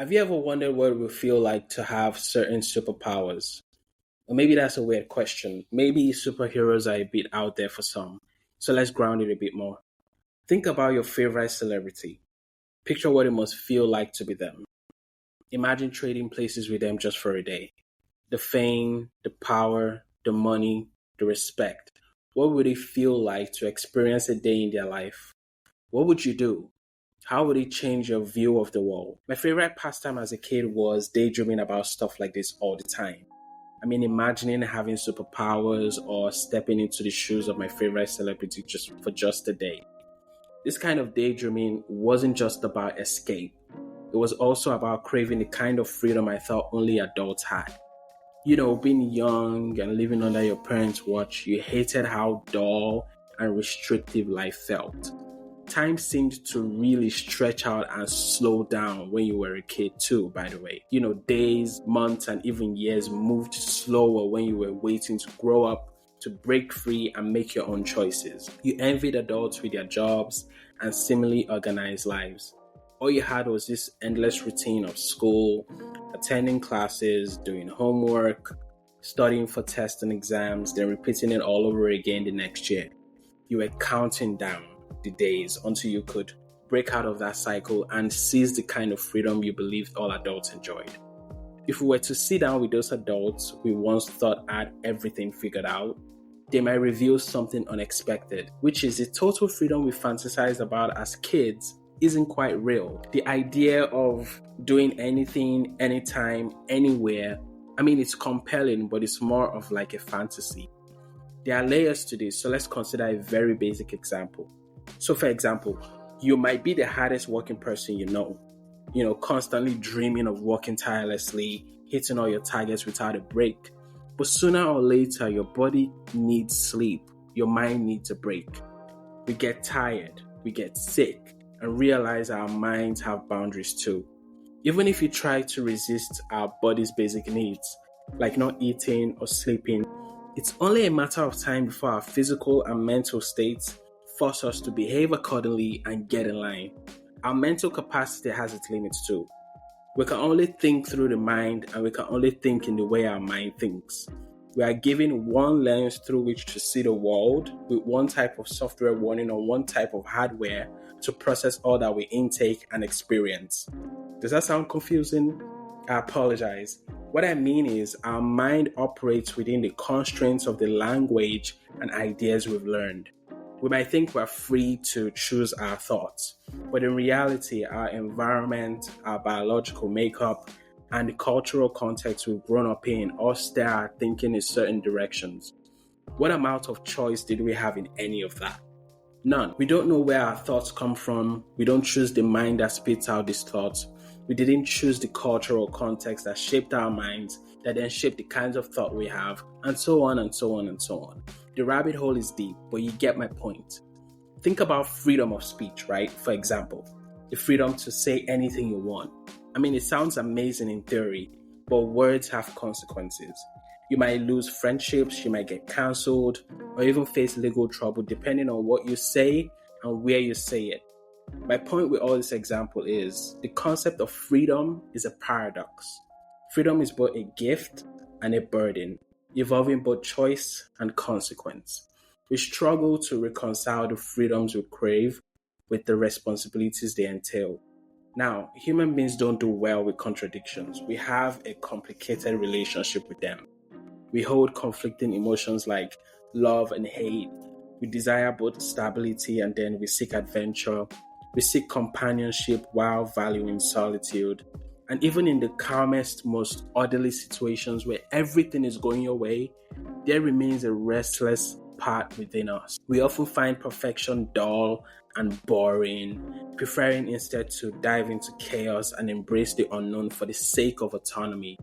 Have you ever wondered what it would feel like to have certain superpowers? Or maybe that's a weird question. Maybe superheroes are a bit out there for some. So let's ground it a bit more. Think about your favorite celebrity. Picture what it must feel like to be them. Imagine trading places with them just for a day. The fame, the power, the money, the respect. What would it feel like to experience a day in their life? What would you do? How would it change your view of the world? My favorite pastime as a kid was daydreaming about stuff like this all the time. Imagining having superpowers or stepping into the shoes of my favorite celebrity just for just a day. This kind of daydreaming wasn't just about escape. It was also about craving the kind of freedom I thought only adults had. Being young and living under your parents' watch, you hated how dull and restrictive life felt. Time seemed to really stretch out and slow down when you were a kid too, by the way. Days, months, and even years moved slower when you were waiting to grow up, to break free and make your own choices. You envied adults with their jobs and seemingly organized lives. All you had was this endless routine of school, attending classes, doing homework, studying for tests and exams, then repeating it all over again the next year. You were counting down the days until you could break out of that cycle and seize the kind of freedom you believed all adults enjoyed. If we were to sit down with those adults we once thought had everything figured out, they might reveal something unexpected, which is the total freedom we fantasized about as kids isn't quite real. The idea of doing anything, anytime, anywhere, it's compelling, but it's more of like a fantasy. There are layers to this, so let's consider a very basic example. So for example, you might be the hardest working person you know, constantly dreaming of working tirelessly, hitting all your targets without a break. But sooner or later, your body needs sleep, your mind needs a break. We get tired, we get sick, and realize our minds have boundaries too. Even if you try to resist our body's basic needs, like not eating or sleeping, it's only a matter of time before our physical and mental states force us to behave accordingly and get in line. Our mental capacity has its limits too. We can only think through the mind, and we can only think in the way our mind thinks. We are given one lens through which to see the world, with one type of software running on one type of hardware to process all that we intake and experience. Does that sound confusing? I apologize. What I mean is our mind operates within the constraints of the language and ideas we've learned. We might think we're free to choose our thoughts, but in reality, our environment, our biological makeup, and the cultural context we've grown up in all steer our thinking in certain directions. What amount of choice did we have in any of that? None. We don't know where our thoughts come from. We don't choose the mind that spits out these thoughts. We didn't choose the cultural context that shaped our minds, that then shaped the kinds of thought we have, and so on and so on and so on. The rabbit hole is deep, but you get my point. Think about freedom of speech, right? For example, the freedom to say anything you want. It sounds amazing in theory, but words have consequences. You might lose friendships, you might get cancelled, or even face legal trouble depending on what you say and where you say it. My point with all this example is the concept of freedom is a paradox. Freedom is both a gift and a burden, involving both choice and consequence. We struggle to reconcile the freedoms we crave with the responsibilities they entail. Now, human beings don't do well with contradictions. We have a complicated relationship with them. We hold conflicting emotions like love and hate. We desire both stability and then we seek adventure. We seek companionship while valuing solitude. And even in the calmest, most orderly situations where everything is going your way, there remains a restless part within us. We often find perfection dull and boring, preferring instead to dive into chaos and embrace the unknown for the sake of autonomy.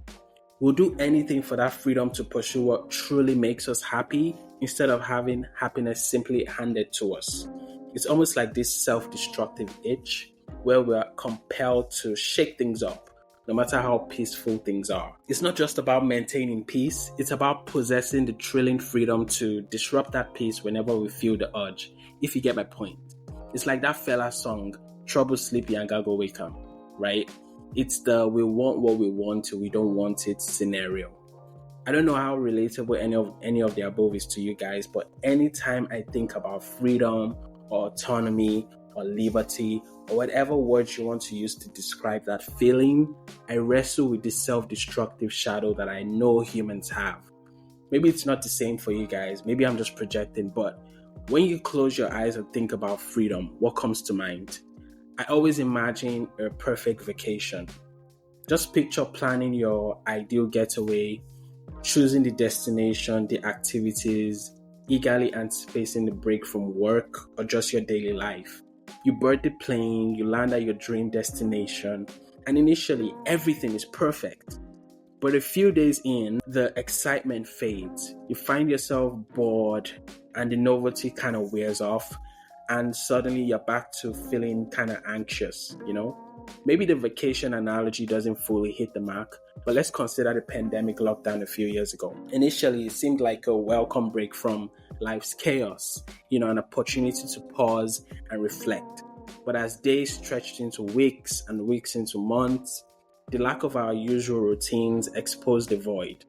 We'll do anything for that freedom to pursue what truly makes us happy instead of having happiness simply handed to us. It's almost like this self-destructive itch where we are compelled to shake things up, no matter how peaceful things are. It's not just about maintaining peace, it's about possessing the thrilling freedom to disrupt that peace whenever we feel the urge, if you get my point. It's like that fella song, Trouble Sleepy and Gago Wake Up, right? It's the we want what we want to, we don't want it scenario. I don't know how relatable any of the above is to you guys, but anytime I think about freedom or autonomy or liberty or whatever words you want to use to describe that feeling, I wrestle with this self-destructive shadow that I know humans have. Maybe it's not the same for you guys. Maybe I'm just projecting, but when you close your eyes and think about freedom, what comes to mind? I always imagine a perfect vacation. Just picture planning your ideal getaway, choosing the destination, the activities, eagerly anticipating the break from work or just your daily life. You board the plane, you land at your dream destination, and initially everything is perfect. But a few days in, the excitement fades. You find yourself bored and the novelty kind of wears off, and suddenly you're back to feeling kind of anxious. Maybe the vacation analogy doesn't fully hit the mark, but let's consider the pandemic lockdown a few years ago. Initially, it seemed like a welcome break from life's chaos, an opportunity to pause and reflect. But as days stretched into weeks and weeks into months, the lack of our usual routines exposed the void.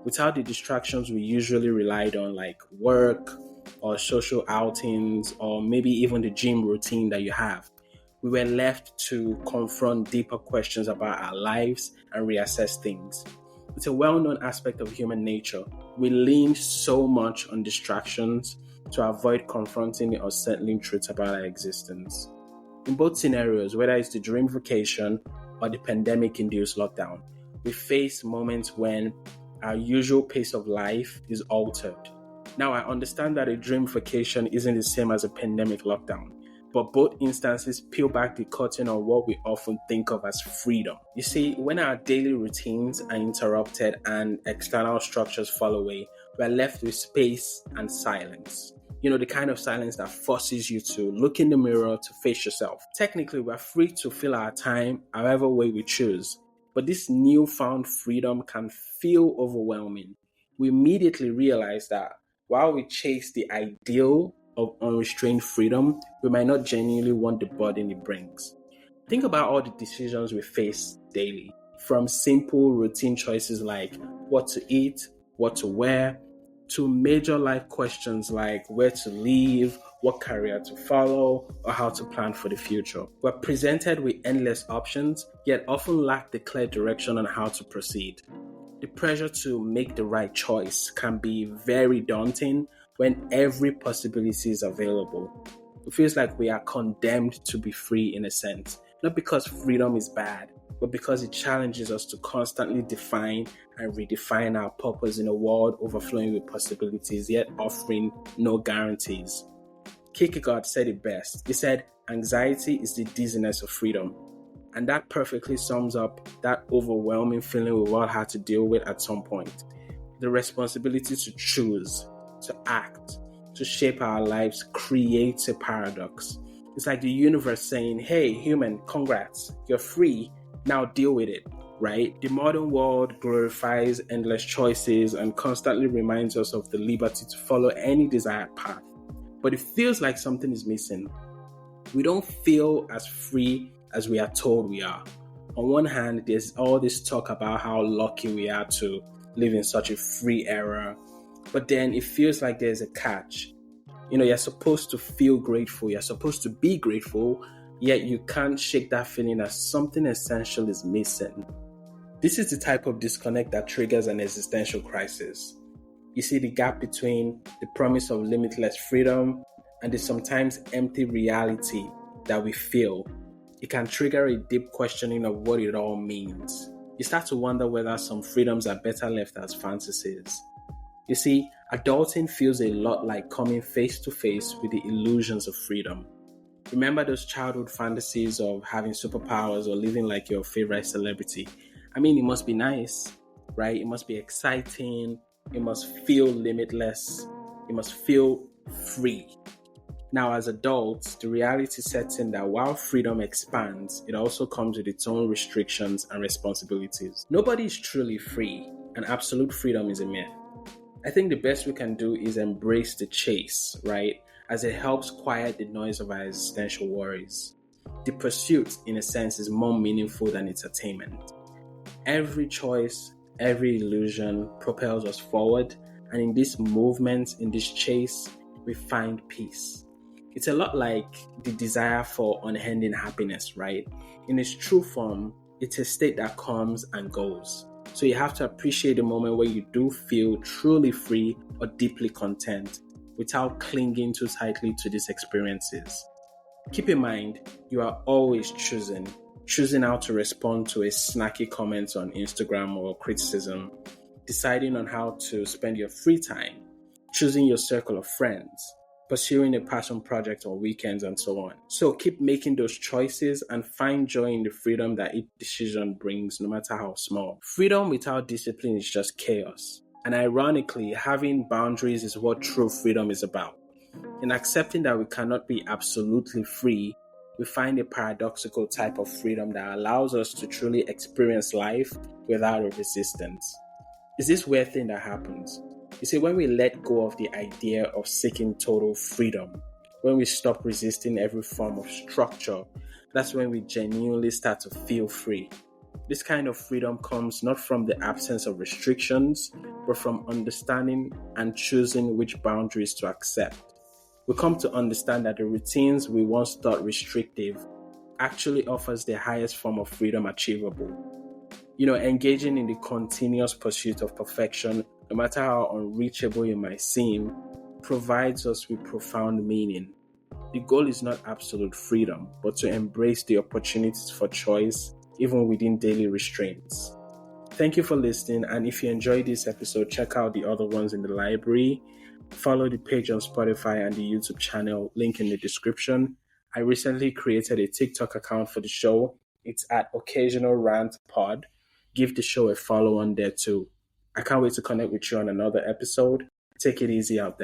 Without the distractions we usually relied on, like work or social outings, or maybe even the gym routine that you have, we were left to confront deeper questions about our lives and reassess things. It's a well-known aspect of human nature. We lean so much on distractions to avoid confronting the unsettling truths about our existence. In both scenarios, whether it's the dream vacation or the pandemic-induced lockdown, we face moments when our usual pace of life is altered. Now, I understand that a dream vacation isn't the same as a pandemic lockdown, but both instances peel back the curtain on what we often think of as freedom. You see, when our daily routines are interrupted and external structures fall away, we're left with space and silence. The kind of silence that forces you to look in the mirror to face yourself. Technically, we're free to fill our time however way we choose, but this newfound freedom can feel overwhelming. We immediately realize that while we chase the ideal of unrestrained freedom, we might not genuinely want the burden it brings. Think about all the decisions we face daily, from simple routine choices like what to eat, what to wear, to major life questions like where to live, what career to follow, or how to plan for the future. We're presented with endless options, yet often lack the clear direction on how to proceed. The pressure to make the right choice can be very daunting when every possibility is available. It feels like we are condemned to be free in a sense, not because freedom is bad, but because it challenges us to constantly define and redefine our purpose in a world overflowing with possibilities, yet offering no guarantees. Kierkegaard said it best. He said, "Anxiety is the dizziness of freedom." And that perfectly sums up that overwhelming feeling we've all had to deal with at some point. The responsibility to choose, to act, to shape our lives creates a paradox. It's like the universe saying, "Hey, human, congrats, you're free, now deal with it," right? The modern world glorifies endless choices and constantly reminds us of the liberty to follow any desired path. But it feels like something is missing. We don't feel as free as we are told we are. On one hand, there's all this talk about how lucky we are to live in such a free era, but then it feels like there's a catch. You're supposed to feel grateful, you're supposed to be grateful, yet you can't shake that feeling that something essential is missing. This is the type of disconnect that triggers an existential crisis. You see the gap between the promise of limitless freedom and the sometimes empty reality that we feel. It can trigger a deep questioning of what it all means. You start to wonder whether some freedoms are better left as fantasies. You see, adulting feels a lot like coming face to face with the illusions of freedom. Remember those childhood fantasies of having superpowers or living like your favorite celebrity? I mean, it must be nice, right? It must be exciting. It must feel limitless. It must feel free. Now, as adults, the reality sets in that while freedom expands, it also comes with its own restrictions and responsibilities. Nobody is truly free, and absolute freedom is a myth. I think the best we can do is embrace the chase, right? As it helps quiet the noise of our existential worries. The pursuit, in a sense, is more meaningful than its attainment. Every choice, every illusion propels us forward, and in this movement, in this chase, we find peace. It's a lot like the desire for unending happiness, right? In its true form, it's a state that comes and goes. So you have to appreciate the moment where you do feel truly free or deeply content without clinging too tightly to these experiences. Keep in mind, you are always choosing how to respond to a snacky comment on Instagram or criticism, deciding on how to spend your free time, choosing your circle of friends, pursuing a passion project on weekends, and so on. So keep making those choices and find joy in the freedom that each decision brings, no matter how small. Freedom without discipline is just chaos. And ironically, having boundaries is what true freedom is about. In accepting that we cannot be absolutely free, we find a paradoxical type of freedom that allows us to truly experience life without a resistance. Is this weird thing that happens? You see, when we let go of the idea of seeking total freedom, when we stop resisting every form of structure, that's when we genuinely start to feel free. This kind of freedom comes not from the absence of restrictions, but from understanding and choosing which boundaries to accept. We come to understand that the routines we once thought restrictive actually offers the highest form of freedom achievable. Engaging in the continuous pursuit of perfection, no matter how unreachable it might seem, provides us with profound meaning. The goal is not absolute freedom, but to embrace the opportunities for choice, even within daily restraints. Thank you for listening, and if you enjoyed this episode, check out the other ones in the library. Follow the page on Spotify and the YouTube channel, link in the description. I recently created a TikTok account for the show. It's at Occasional Rant Pod. Give the show a follow on there too. I can't wait to connect with you on another episode. Take it easy out there.